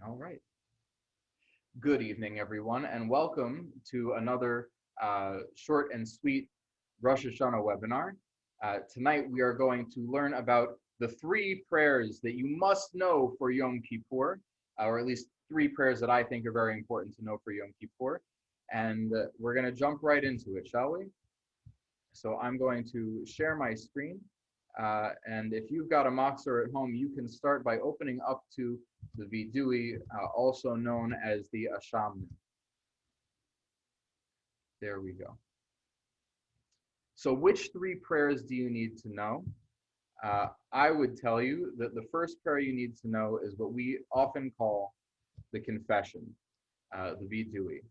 All right. Good evening, everyone, and welcome to another short and sweet Rosh Hashanah webinar. Tonight, we are going to learn about the three prayers that you must know for Yom Kippur, or at least three prayers that I think are very important to know for Yom Kippur. And we're going to jump right into it, shall we? So I'm going to share my screen. And if you've got a Machzor at home, you can start by opening up to the Vidui, also known as the Ashamnu. There we go. So which three prayers do you need to know? I would tell you that the first prayer you need to know is what we often call the confession, the Vidui.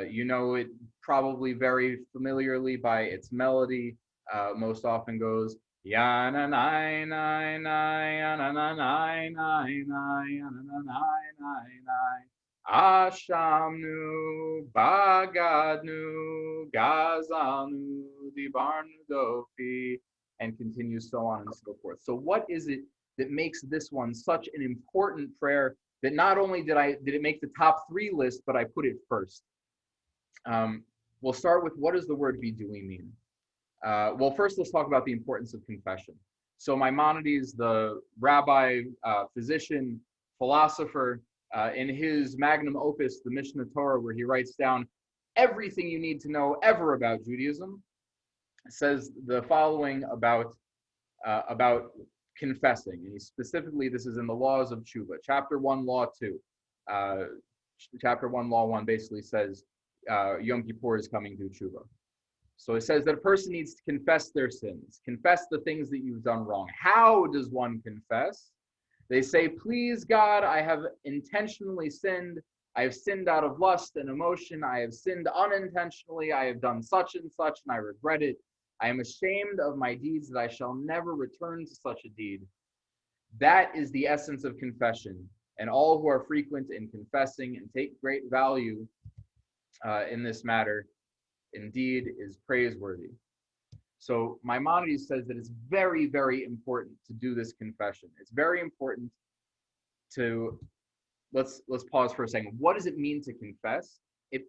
You know it probably very familiarly by its melody. Most often goes, Ya na nai nai nai, ya na na nai nai nai, ya na na nai nai nai. Ashamnu, bagadnu, gazalnu, dibarnu dofi, and continues so on and so forth. So what is it that makes this one such an important prayer that not only did it make the top three list, but I put it first? We'll start with, what does the word Vidui mean? Well, first let's talk about the importance of confession. So Maimonides, the rabbi, physician, philosopher, in his magnum opus, the Mishnah Torah, where he writes down everything you need to know ever about Judaism, says the following about confessing. And specifically, this is in the laws of Tshuva, chapter 1, law 2. Chapter 1, law 1 basically says Yom Kippur is coming due Tshuva. So it says that a person needs to confess their sins, confess the things that you've done wrong. How does one confess? They say, please God, I have intentionally sinned. I have sinned out of lust and emotion. I have sinned unintentionally. I have done such and such, and I regret it. I am ashamed of my deeds, that I shall never return to such a deed. That is the essence of confession. And all who are frequent in confessing and take great value in this matter, indeed is praiseworthy. So Maimonides says that it's very, very important to do this confession. It's very important to, let's pause for a second. What does it mean to confess?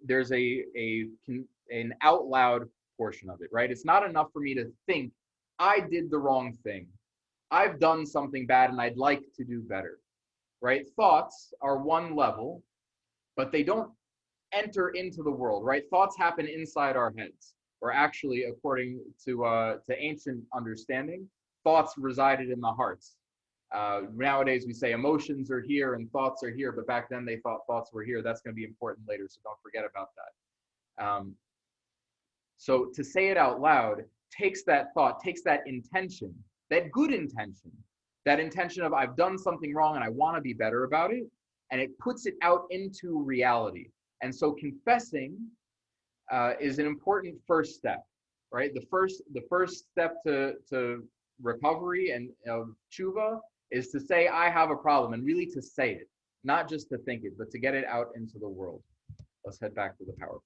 There's an out loud portion of it, right? It's not enough for me to think, I did the wrong thing. I've done something bad and I'd like to do better, right? Thoughts are one level, but they don't enter into the world, right? Thoughts happen inside our heads, or actually, according to ancient understanding, thoughts resided in the hearts. Nowadays, we say emotions are here and thoughts are here, but back then they thought thoughts were here. That's going to be important later, so don't forget about that. So to say it out loud takes that thought, takes that intention, that good intention, that intention of I've done something wrong and I want to be better about it, and it puts it out into reality. And so confessing is an important first step, right? The first step to recovery and of tshuva is to say, I have a problem, and really to say it, not just to think it, but to get it out into the world. Let's head back to the PowerPoint.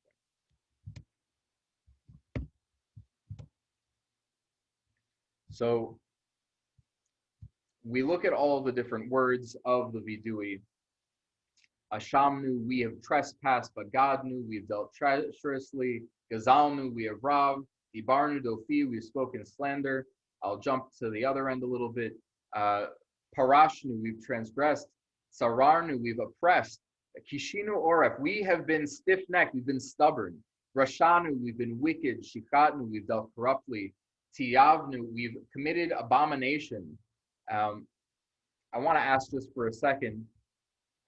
So we look at all of the different words of the Vidui. Ashamnu, we have trespassed, but God knew, we have dealt treacherously. Gazalnu, we have robbed. Dibarnu dofi, we have spoken slander. I'll jump to the other end a little bit. Parashnu, we've transgressed. Sararnu, we've oppressed. Kishinu oref, we have been stiff-necked, we've been stubborn. Rashanu, we've been wicked. Shikatnu, we've dealt corruptly. Tiyavnu, we've committed abomination. I want to ask just for a second,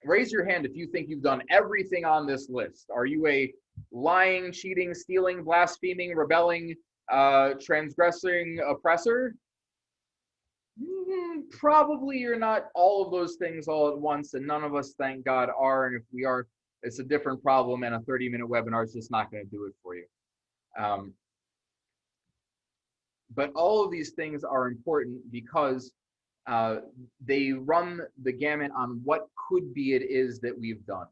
raise your hand if you think you've done everything on this list. Are you a lying, cheating, stealing, blaspheming, rebelling, transgressing oppressor? Probably you're not all of those things all at once, and none of us, thank God, are. And if we are, it's a different problem, and a 30-minute webinar is just not going to do it for you. But all of these things are important because they run the gamut on what could be it is that we've done.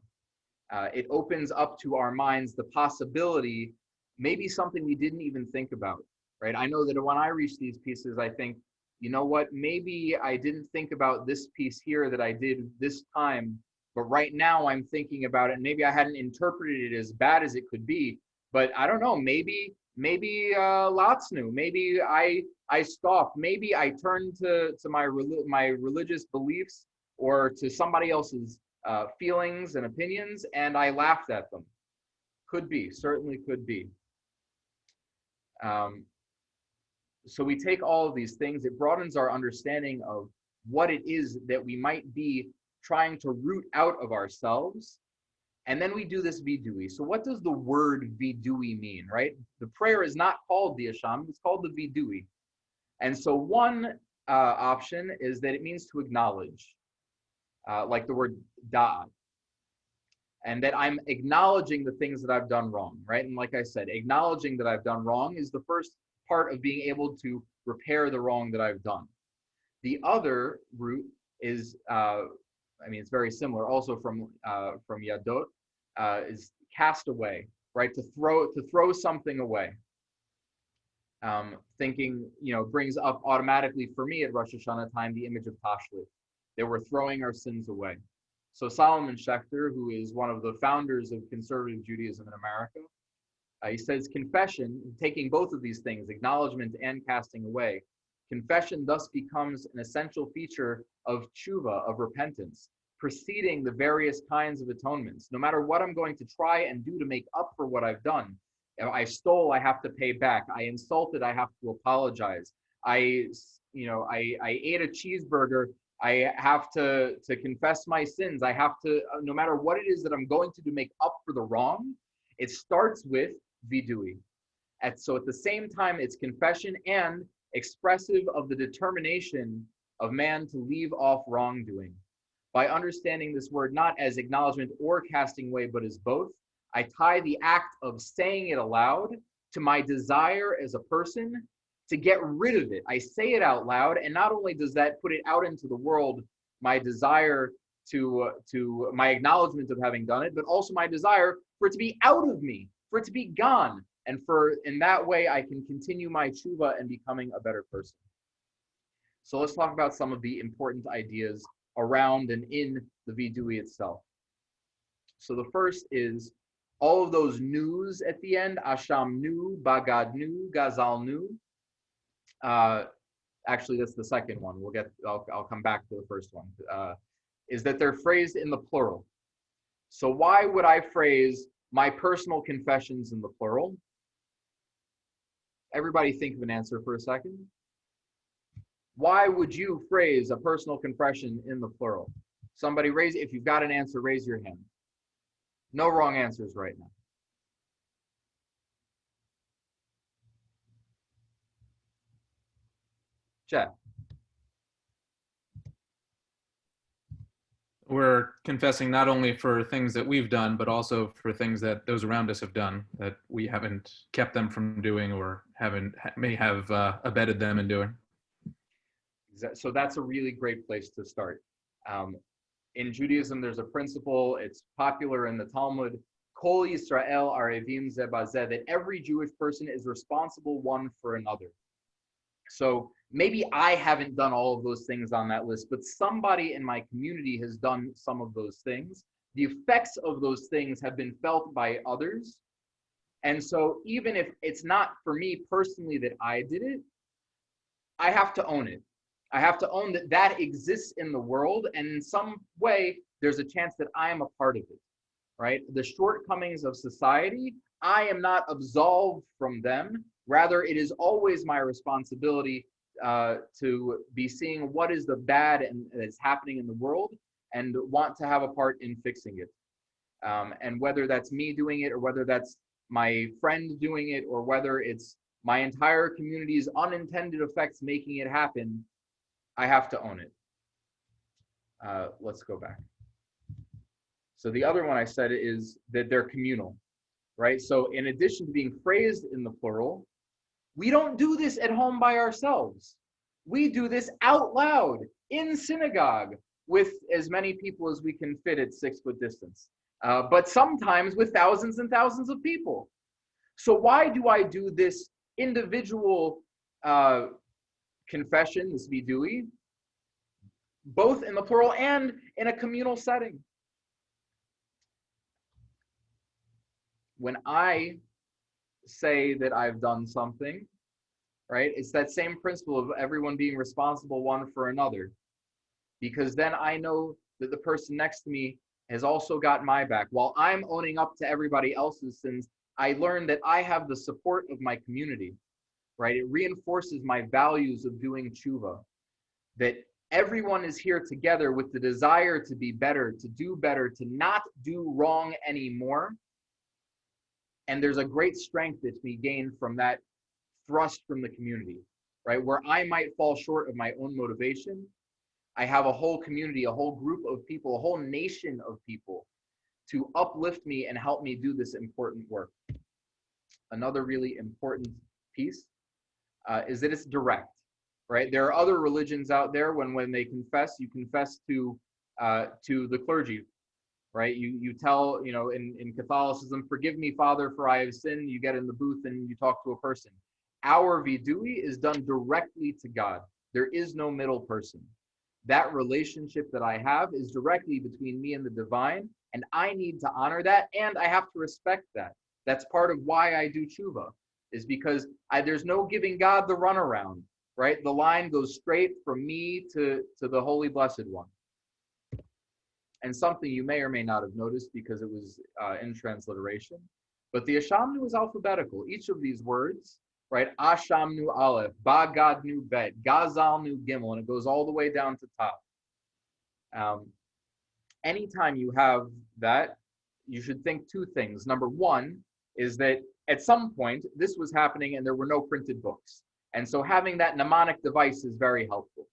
It opens up to our minds the possibility, maybe something we didn't even think about, right? I know that when I reach these pieces, I think, you know what, maybe I didn't think about this piece here that I did this time but right now I'm thinking about it, and maybe I hadn't interpreted it as bad as it could be, but I don't know, maybe Latznu, maybe I scoffed, maybe I turned to my religious beliefs or to somebody else's feelings and opinions, and I laughed at them. Could be, certainly could be. So we take all of these things, it broadens our understanding of what it is that we might be trying to root out of ourselves. And then we do this Vidui. So what does the word Vidui mean, right? The prayer is not called the Ashamnu, it's called the Vidui. And so one option is that it means to acknowledge, like the word da'at. And that I'm acknowledging the things that I've done wrong, right? And like I said, acknowledging that I've done wrong is the first part of being able to repair the wrong that I've done. The other root is, it's very similar, also from Yadot, is cast away, right? To throw something away. Thinking, brings up automatically for me at Rosh Hashanah time the image of Tashlich, that we're throwing our sins away. So Solomon Schechter, who is one of the founders of conservative Judaism in America, he says confession, taking both of these things, acknowledgement and casting away, confession thus becomes an essential feature of tshuva, of repentance, preceding the various kinds of atonements. No matter what I'm going to try and do to make up for what I've done, I stole, I have to pay back. I insulted, I have to apologize. I ate a cheeseburger, I have to confess my sins. I have to, no matter what it is that I'm going to do, make up for the wrong, it starts with Vidui. So at the same time, it's confession and expressive of the determination of man to leave off wrongdoing. By understanding this word not as acknowledgement or casting away, but as both, I tie the act of saying it aloud to my desire as a person to get rid of it. I say it out loud, and not only does that put it out into the world, my desire to my acknowledgement of having done it, but also my desire for it to be out of me, for it to be gone, and in that way I can continue my tshuva and becoming a better person. So let's talk about some of the important ideas around and in the Vidui itself. So the first is all of those news at the end, Ashamnu, Bagadnu, Gazalnu. Actually, that's the second one. I'll come back to the first one. Is that they're phrased in the plural. So why would I phrase my personal confessions in the plural? Everybody think of an answer for a second. Why would you phrase a personal confession in the plural? Somebody if you've got an answer, raise your hand. No wrong answers right now. Jeff. We're confessing not only for things that we've done, but also for things that those around us have done that we haven't kept them from doing or may have abetted them in doing. So that's a really great place to start. In Judaism, there's a principle, it's popular in the Talmud, Kol Yisrael Arevim Ze Bazeh, that every Jewish person is responsible one for another. So maybe I haven't done all of those things on that list, but somebody in my community has done some of those things. The effects of those things have been felt by others. And so even if it's not for me personally that I did it, I have to own it. I have to own that that exists in the world, and in some way, there's a chance that I am a part of it, right? The shortcomings of society, I am not absolved from them. Rather, it is always my responsibility to be seeing what is the bad and that's happening in the world and want to have a part in fixing it. And whether that's me doing it or whether that's my friend doing it or whether it's my entire community's unintended effects making it happen, I have to own it. Let's go back. So the other one I said is that they're communal, right? So in addition to being phrased in the plural, we don't do this at home by ourselves. We do this out loud in synagogue with as many people as we can fit at 6 foot distance, but sometimes with thousands and thousands of people. So why do I do this individual confession, this vidui, both in the plural and in a communal setting? when I say that I've done something, right, it's that same principle of everyone being responsible one for another, because then I know that the person next to me has also got my back. While I'm owning up to everybody else's sins, I learn that I have the support of my community, right? It reinforces my values of doing tshuva, that everyone is here together with the desire to be better, to not do wrong anymore. And there's a great strength that's be gained from that thrust from the community, right? Where I might fall short of my own motivation, I have a whole community, a whole group of people, a whole nation of people to uplift me and help me do this important work. Another really important piece is that it's direct, right? There are other religions out there when they confess, you confess to the clergy, right? You tell, in Catholicism, forgive me, Father, for I have sinned. You get in the booth and you talk to a person. Our Vidui is done directly to God. There is no middle person. That relationship that I have is directly between me and the divine, and I need to honor that, and I have to respect that. That's part of why I do tshuva, is because there's no giving God the runaround, right? The line goes straight from me to the Holy Blessed One. And something you may or may not have noticed because it was in transliteration, but the Ashamnu is alphabetical. Each of these words, right? Ashamnu Aleph, Bagadnu Bet, Gazalnu Gimel, and it goes all the way down to top. Anytime you have that, you should think two things. Number one is that at some point, this was happening and there were no printed books. And so having that mnemonic device is very helpful.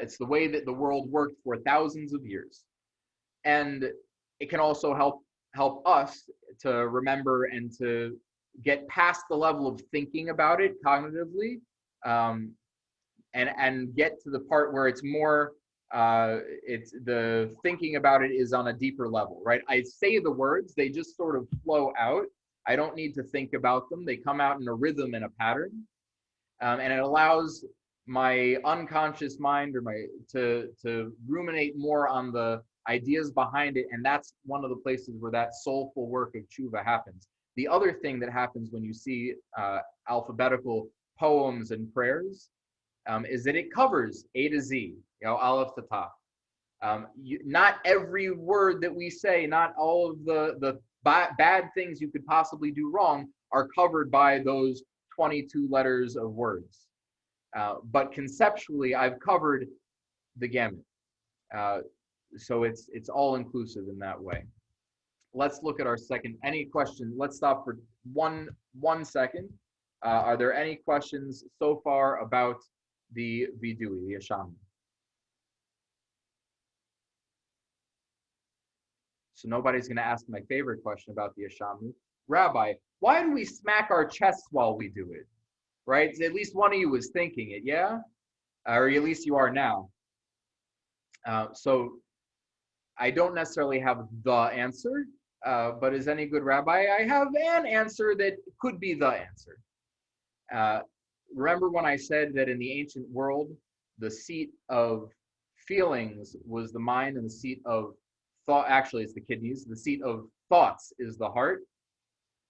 It's the way that the world worked for thousands of years. And it can also help us to remember and to get past the level of thinking about it cognitively, and get to the part where it's more, it's the thinking about it is on a deeper level, right? I say the words, they just sort of flow out. I don't need to think about them. They come out in a rhythm and a pattern. And it allows my unconscious mind or to ruminate more on the ideas behind it. And that's one of the places where that soulful work of tshuva happens. The other thing that happens when you see alphabetical poems and prayers is that it covers A to Z, Aleph to Taf. Not every word that we say, not all of the bad things you could possibly do wrong are covered by those 22 letters of words. But conceptually, I've covered the gamut. So it's all inclusive in that way. Let's look at our second. Any questions? Let's stop for one second. Are there any questions so far about the Vidui, the Ashamnu? So nobody's going to ask my favorite question about the Ashamnu. Rabbi, why do we smack our chests while we do it? Right? At least one of you was thinking it, yeah? Or at least you are now. So I don't necessarily have the answer, but as any good rabbi, I have an answer that could be the answer. Remember when I said that in the ancient world, the seat of feelings was the mind and the seat of thought, actually it's the kidneys, the seat of thoughts is the heart.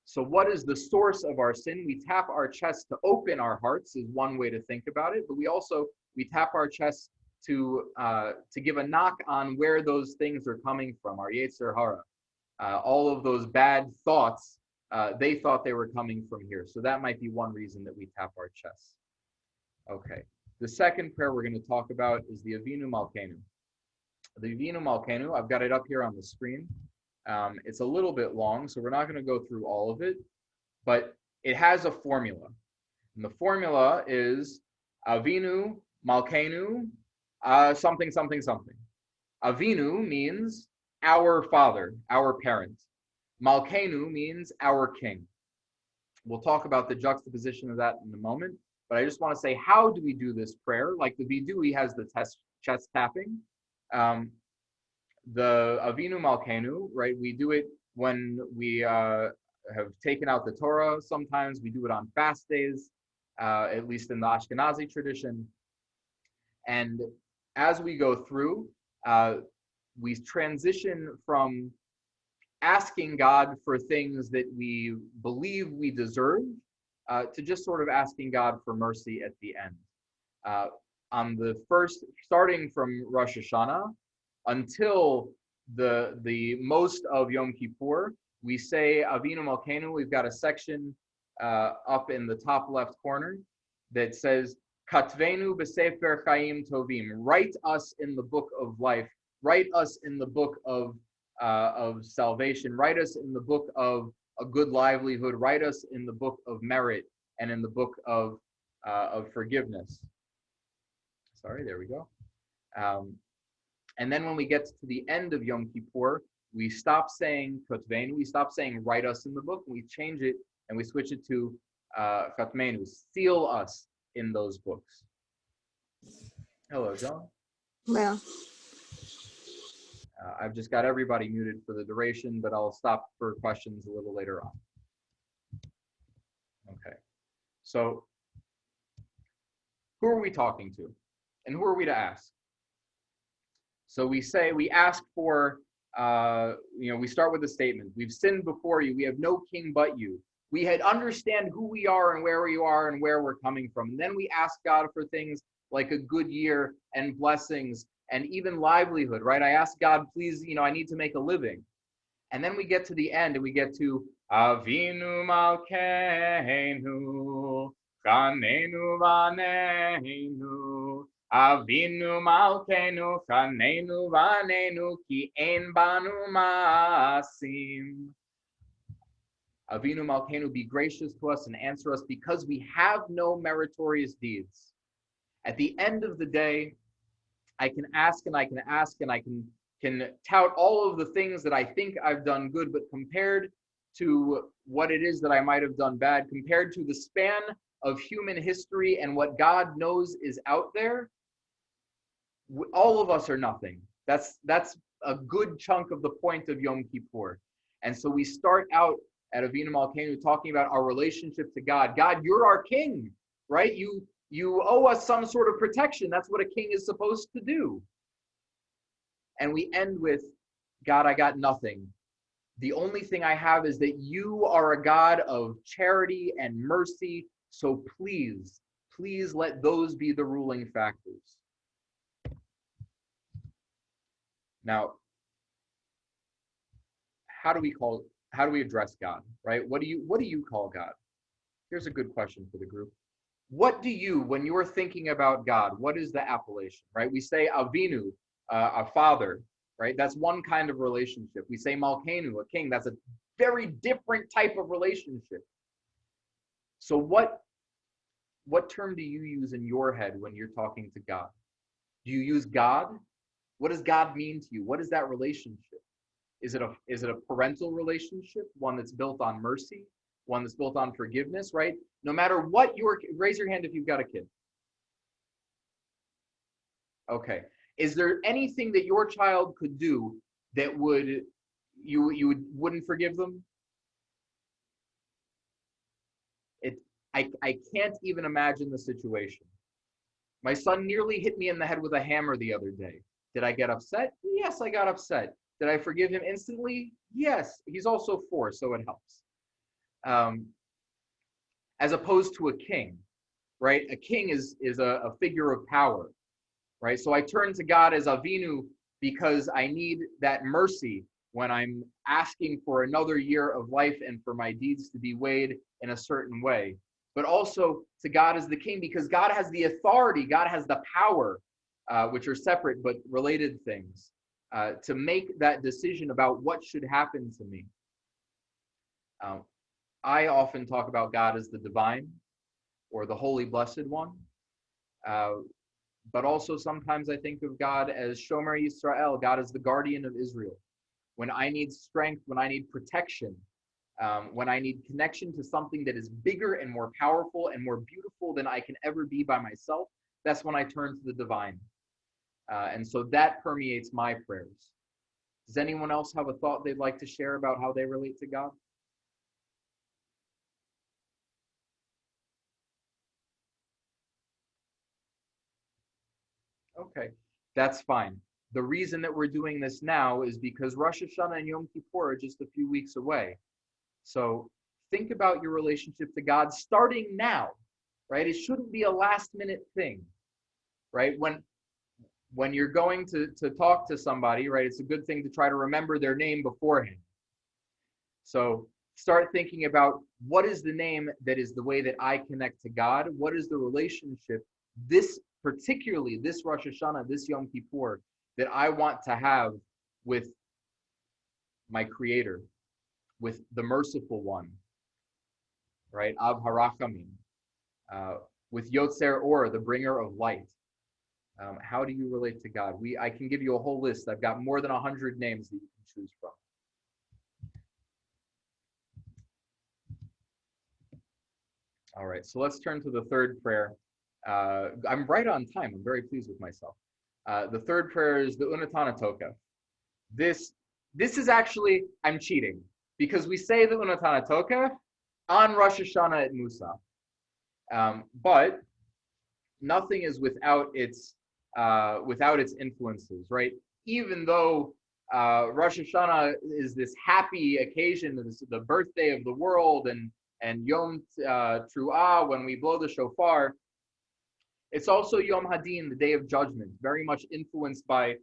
So what is the source of our sin? We tap our chest to open our hearts is one way to think about it, but we tap our chest to give a knock on where those things are coming from, our Yetzer Hara. All of those bad thoughts, they thought they were coming from here. So that might be one reason that we tap our chests. Okay. The second prayer we're going to talk about is the Avinu Malkeinu. The Avinu Malkeinu, I've got it up here on the screen. It's a little bit long, so we're not going to go through all of it, but it has a formula. And the formula is Avinu Malkeinu, something, something, something. Avinu means our father, our parent. Malkeinu means our king. We'll talk about the juxtaposition of that in a moment, but I just want to say, how do we do this prayer? Like the Vidui has the chest tapping. The Avinu Malkeinu, right? We do it when we have taken out the Torah. Sometimes we do it on fast days, at least in the Ashkenazi tradition. And as we go through, we transition from asking God for things that we believe we deserve, to just sort of asking God for mercy at the end. On the first, starting from Rosh Hashanah until the most of Yom Kippur, we say Avinu Malkeinu. We've got a section up in the top left corner that says, Katvenu b'sefer chaim tovim. Write us in the book of life. Write us in the book of salvation. Write us in the book of a good livelihood. Write us in the book of merit and in the book of forgiveness. Sorry, there we go. And then when we get to the end of Yom Kippur, we stop saying Katvenu. We stop saying write us in the book. We change it and we switch it to Chatmenu. Seal us in those books. Hello, John. Well, I've just got everybody muted for the duration, but I'll stop for questions a little later on. Okay. So who are we talking to? And who are we to ask? So we ask for, we start with a statement. We've sinned before you. We have no king but you. We had understand who we are and where we are and where we're coming from. And then we ask God for things like a good year and blessings and even livelihood, right? I ask God, please, I need to make a living. And then we get to the end and we get to Avinu Malkeinu, Chanenu Vaneinu, Avinu Malkeinu, Chanenu Vaneinu, Ki Ein Banu Masim. Avinu Malkeinu, be gracious to us and answer us because we have no meritorious deeds. At the end of the day, I can ask and I can ask and I can tout all of the things that I think I've done good, but compared to what it is that I might have done bad, compared to the span of human history and what God knows is out there, all of us are nothing. That's a good chunk of the point of Yom Kippur. And so we start out at Avinu Malkeinu talking about our relationship to God. God, you're our king, right? You owe us some sort of protection. That's what a king is supposed to do. And we end with, God, I got nothing. The only thing I have is that you are a God of charity and mercy. So please, please let those be the ruling factors. Now, how do we address God, right? What do you call God? Here's a good question for the group. What do you, when you're thinking about God, what is the appellation, right? We say Avinu, a father, right? That's one kind of relationship. We say Malkeinu, a king. That's a very different type of relationship. So what term do you use in your head when you're talking to God? Do you use God? What does God mean to you? What is that relationship? Is it a parental relationship, one that's built on mercy, one that's built on forgiveness, right? No matter what raise your hand if you've got a kid. Okay. Is there anything that your child could do that you wouldn't forgive them? I can't even imagine the situation. My son nearly hit me in the head with a hammer the other day. Did I get upset? Yes, I got upset. Did I forgive him instantly? Yes. He's also 4, so it helps. As opposed to a king, right? A king is a figure of power, right? So I turn to God as Avinu because I need that mercy when I'm asking for another year of life and for my deeds to be weighed in a certain way. But also to God as the king because God has the authority, God has the power, which are separate but related things, to make that decision about what should happen to me. I often talk about God as the divine or the holy blessed one. But also sometimes I think of God as Shomer Yisrael, God as the guardian of Israel. When I need strength, when I need protection, when I need connection to something that is bigger and more powerful and more beautiful than I can ever be by myself, that's when I turn to the divine. And so that permeates my prayers. Does anyone else have a thought they'd like to share about how they relate to God? Okay, that's fine. the reason that we're doing this now is because Rosh Hashanah and Yom Kippur are just a few weeks away. So think about your relationship to God starting now, right? It shouldn't be a last minute thing, right? When you're going to talk to somebody, right, it's a good thing to try to remember their name beforehand. So start thinking about, what is the name that is the way that I connect to God? What is the relationship, particularly this Rosh Hashanah, this Yom Kippur, that I want to have with my Creator, with the Merciful One, right? Av Harachamim, with Yotzer Or, the bringer of light. How do you relate to God? I can give you a whole list. I've got more than 100 names that you can choose from. All right, so let's turn to the third prayer. I'm right on time. I'm very pleased with myself. The third prayer is the Unetaneh Tokef. This is actually, I'm cheating, because we say the Unetaneh Tokef on Rosh Hashanah at Musa. But nothing is without its influences, right? Even though Rosh Hashanah is this happy occasion, the birthday of the world, and Yom Truah, when we blow the shofar, it's also Yom Hadin, the day of judgment, very much influenced by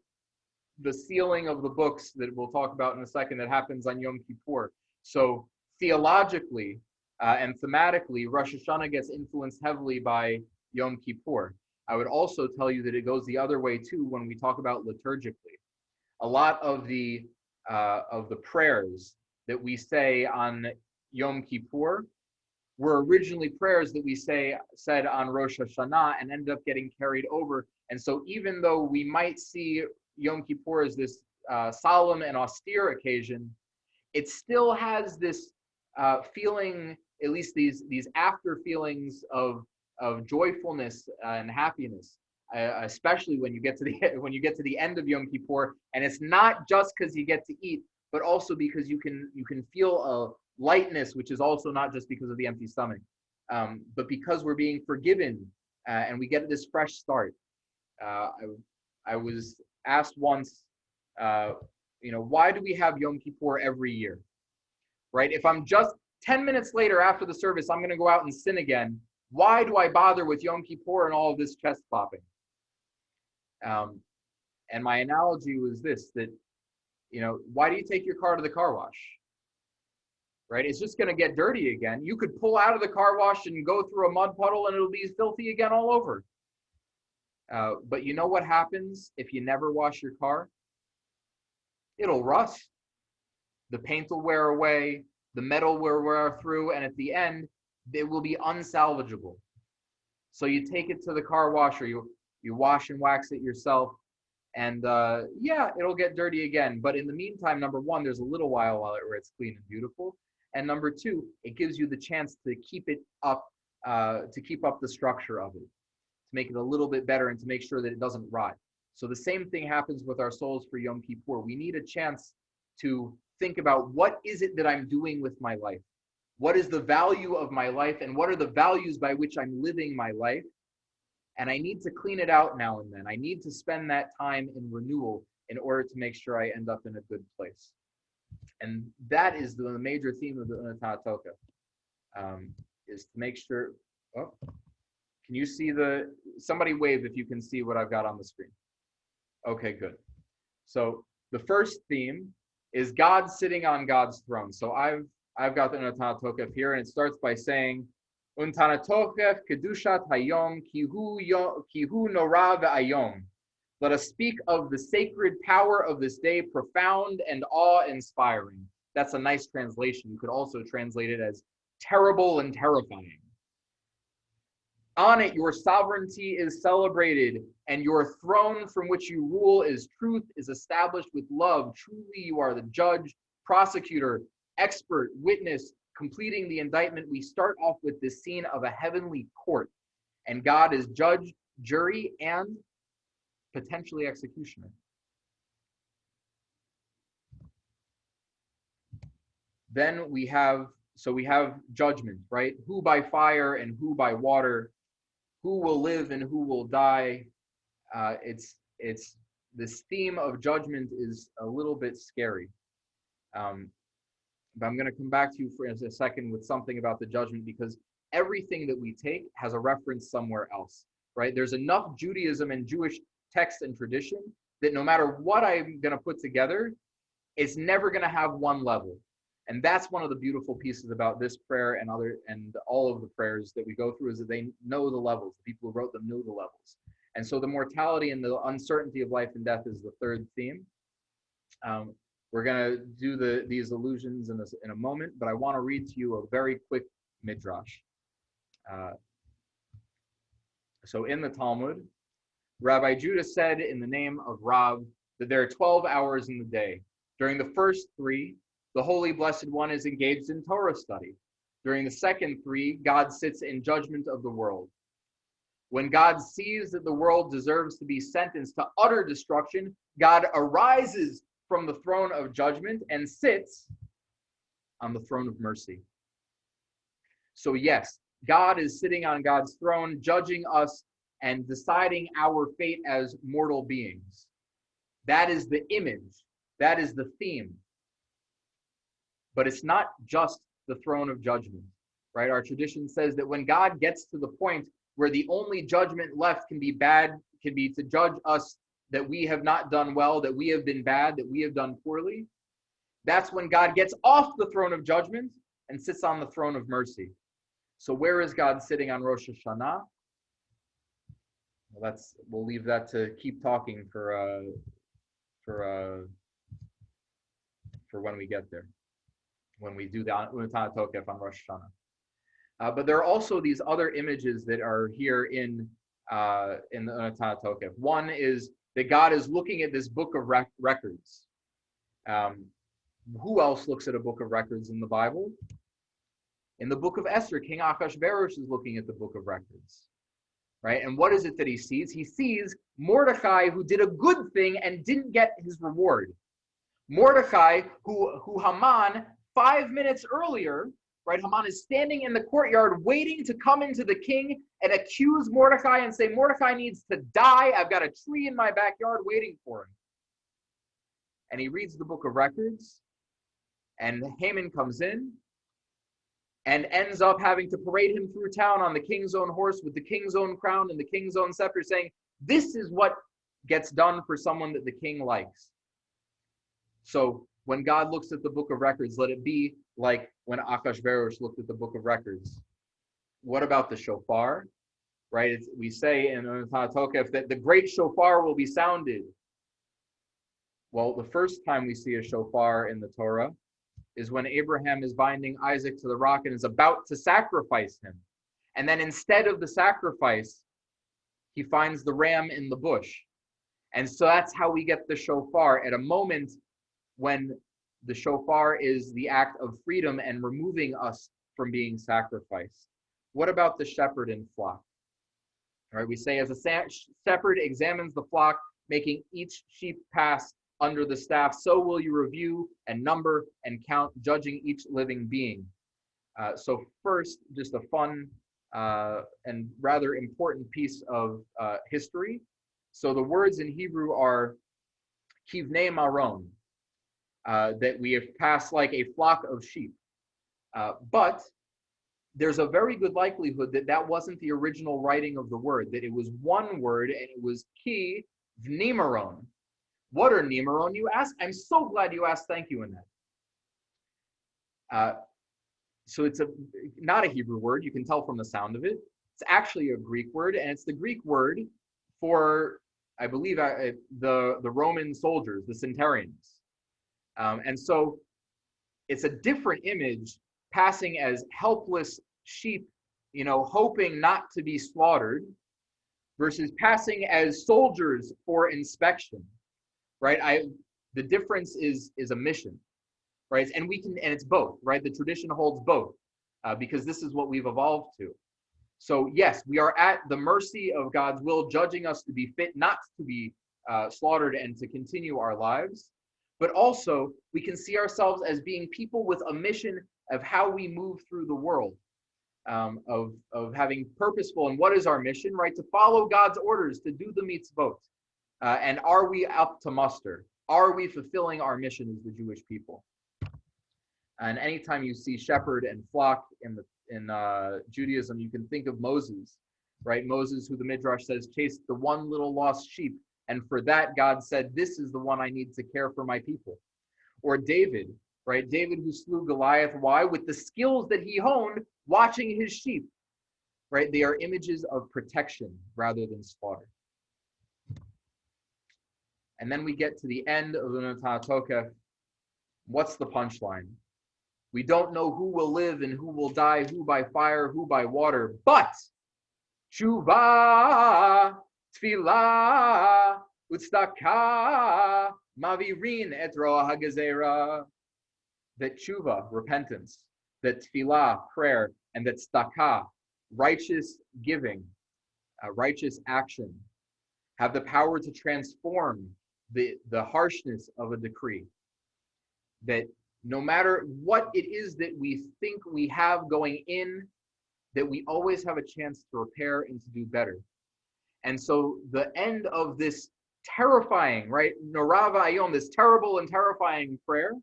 the sealing of the books that we'll talk about in a second that happens on Yom Kippur. So theologically and thematically, Rosh Hashanah gets influenced heavily by Yom Kippur. I would also tell you that it goes the other way too when we talk about liturgically. A lot of the prayers that we say on Yom Kippur were originally prayers that we said on Rosh Hashanah and ended up getting carried over. And so even though we might see Yom Kippur as this solemn and austere occasion, it still has this feeling, at least these after feelings of joyfulness and happiness, especially when you get to the end of Yom Kippur, and it's not just because you get to eat, but also because you can feel a lightness, which is also not just because of the empty stomach, but because we're being forgiven and we get this fresh start. I was asked once, why do we have Yom Kippur every year, right? If I'm just 10 minutes later after the service, I'm going to go out and sin again. Why do I bother with Yom Kippur and all of this chest popping? And my analogy was this, that, why do you take your car to the car wash? Right? It's just going to get dirty again. You could pull out of the car wash and go through a mud puddle and it'll be filthy again all over. But you know what happens if you never wash your car? It'll rust. The paint will wear away, the metal will wear through, and at the end, it will be unsalvageable. So you take it to the car wash, or you wash and wax it yourself, and it'll get dirty again. But in the meantime, number one, there's a little while where it's clean and beautiful. And number two, it gives you the chance to keep it up, to keep up the structure of it, to make it a little bit better and to make sure that it doesn't rot. So the same thing happens with our souls for Yom Kippur. We need a chance to think about, what is it that I'm doing with my life? What is the value of my life, and what are the values by which I'm living my life? And I need to clean it out now and then. I need to spend that time in renewal in order to make sure I end up in a good place. And that is the major theme of the Unetaneh Tokef, is to make sure. Oh, can you see somebody wave if you can see what I've got on the screen? Okay, good. So the first theme is God sitting on God's throne. So I've got the Unetaneh Tokef here, and it starts by saying, Unetaneh Tokef kedushat hayom kihu nora ve'ayom. Let us speak of the sacred power of this day, profound and awe-inspiring. That's a nice translation. You could also translate it as terrible and terrifying. On it, your sovereignty is celebrated, and your throne from which you rule is truth, is established with love. Truly, you are the judge, prosecutor, expert, witness, completing the indictment. We start off with this scene of a heavenly court, and God is judge, jury, and potentially executioner. Then we have judgment, right? Who by fire and who by water, who will live and who will die. It's this theme of judgment is a little bit scary. But I'm going to come back to you for a second with something about the judgment, because everything that we take has a reference somewhere else, right? There's enough Judaism and Jewish text and tradition that no matter what I'm going to put together, it's never going to have one level. And that's one of the beautiful pieces about this prayer and all of the prayers that we go through, is that they know the levels. The people who wrote them know the levels. And so the mortality and the uncertainty of life and death is the third theme. We're going to do these allusions in a moment, but I want to read to you a very quick midrash. So in the Talmud, Rabbi Judah said in the name of Rav that there are 12 hours in the day. During the first 3, the Holy Blessed One is engaged in Torah study. During the second 3, God sits in judgment of the world. When God sees that the world deserves to be sentenced to utter destruction, God arises from the throne of judgment and sits on the throne of mercy. So yes, God is sitting on God's throne, judging us and deciding our fate as mortal beings. That is the image. That is the theme. But it's not just the throne of judgment, right? Our tradition says that when God gets to the point where the only judgment left can be to judge us, that we have not done well, that we have been bad, that we have done poorly, that's when God gets off the throne of judgment and sits on the throne of mercy. So where is God sitting on Rosh Hashanah? Well, we'll leave that to keep talking for when we get there, when we do the Unetaneh Tokef on Rosh Hashanah. But there are also these other images that are here in the Unetaneh Tokef. One is that God is looking at this book of records. Who else looks at a book of records in the Bible? In the book of Esther, King Achashverosh is looking at the book of records, right? And what is it that he sees? He sees Mordecai, who did a good thing and didn't get his reward. Mordecai, who Haman 5 minutes earlier, right? Haman is standing in the courtyard waiting to come into the king and accuse Mordecai and say, Mordecai needs to die. I've got a tree in my backyard waiting for him. And he reads the book of records, and Haman comes in and ends up having to parade him through town on the king's own horse with the king's own crown and the king's own scepter, saying, this is what gets done for someone that the king likes. So when God looks at the book of records, let it be like when Achashverosh looked at the book of records. What about the shofar? Right? We say in Unetaneh Tokef that the great shofar will be sounded. Well, the first time we see a shofar in the Torah is when Abraham is binding Isaac to the rock and is about to sacrifice him. And then instead of the sacrifice, he finds the ram in the bush. And so that's how we get the shofar, at a moment when the shofar is the act of freedom and removing us from being sacrificed. What about the shepherd and flock? All right, we say, as a shepherd examines the flock, making each sheep pass under the staff, so will you review and number and count, judging each living being. So first, just a fun and rather important piece of history. So the words in Hebrew are kivnei maron, that we have passed like a flock of sheep. But there's a very good likelihood that that wasn't the original writing of the word, that it was one word, and it was ki v'nimaron. What are nimaron, you ask? I'm so glad you asked. Thank you, Annette. So it's not a Hebrew word. You can tell from the sound of it. It's actually a Greek word, and it's the Greek word for, I believe, the Roman soldiers, the centurions. And so it's a different image, passing as helpless sheep, hoping not to be slaughtered, versus passing as soldiers for inspection, right? The difference is a mission, right? And it's both, right? The tradition holds both, because this is what we've evolved to. So yes, we are at the mercy of God's will, judging us to be fit not to be slaughtered and to continue our lives. But also, we can see ourselves as being people with a mission of how we move through the world, of having purposeful. And what is our mission, right? To follow God's orders, to do the mitzvot. And are we up to muster? Are we fulfilling our mission as the Jewish people? And anytime you see shepherd and flock in Judaism, you can think of Moses, right? Moses, who the Midrash says chased the one little lost sheep, and for that God said, "This is the one I need to care for my people." Or David, right? David, who slew Goliath. Why? With the skills that he honed watching his sheep, right? They are images of protection rather than slaughter. And then we get to the end of the Unetaneh Tokef. What's the punchline? We don't know who will live and who will die, who by fire, who by water, but tshuva, tefillah, utzedakah, mavirin et roa hagazera. That tshuva, repentance, that tefillah, prayer, and that tzedakah, righteous giving, righteous action, have the power to transform the harshness of a decree. That no matter what it is that we think we have going in, that we always have a chance to repair and to do better. And so the end of this terrifying, right, Norava Ayom, this terrible and terrifying prayer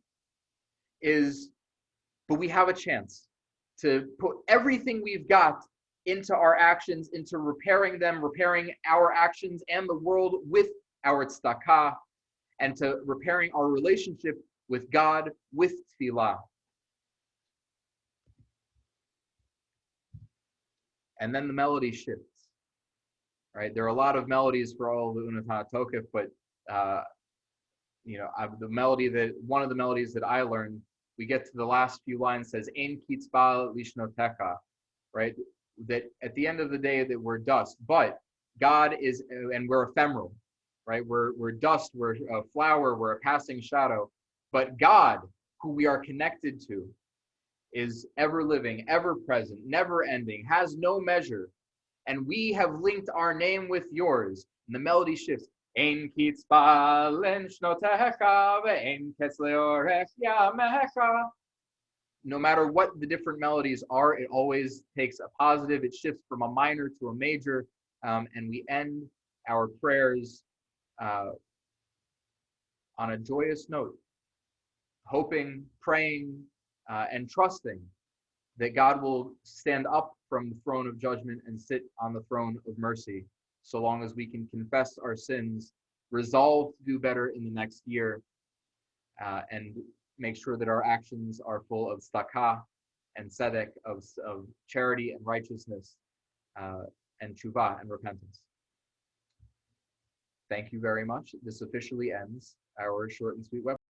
is, but we have a chance to put everything we've got into our actions, into repairing them, repairing our actions and the world with our tzedakah, and to repairing our relationship with God, with tefillah. And then the melody shifts, right? There are a lot of melodies for all of the Unetaneh Tokef, but one of the melodies that I learned, we get to the last few lines, says, Ein kitzba lishnotecha, right? That at the end of the day that we're dust, but God is, and we're ephemeral, right? We're dust, we're a flower, we're a passing shadow, but God, who we are connected to, is ever living, ever present, never ending, has no measure, and we have linked our name with yours. And the melody shifts. Ein kitzba lishnotecha ve'ein ketz leorech yamecha. No matter what the different melodies are, it always takes a positive. It shifts from a minor to a major, and we end our prayers on a joyous note, hoping, praying, and trusting that God will stand up from the throne of judgment and sit on the throne of mercy, so long as we can confess our sins, resolve to do better in the next year, and make sure that our actions are full of tzedakah and tzedek, of charity and righteousness, and tshuva and repentance. Thank you very much. This officially ends our short and sweet webinar.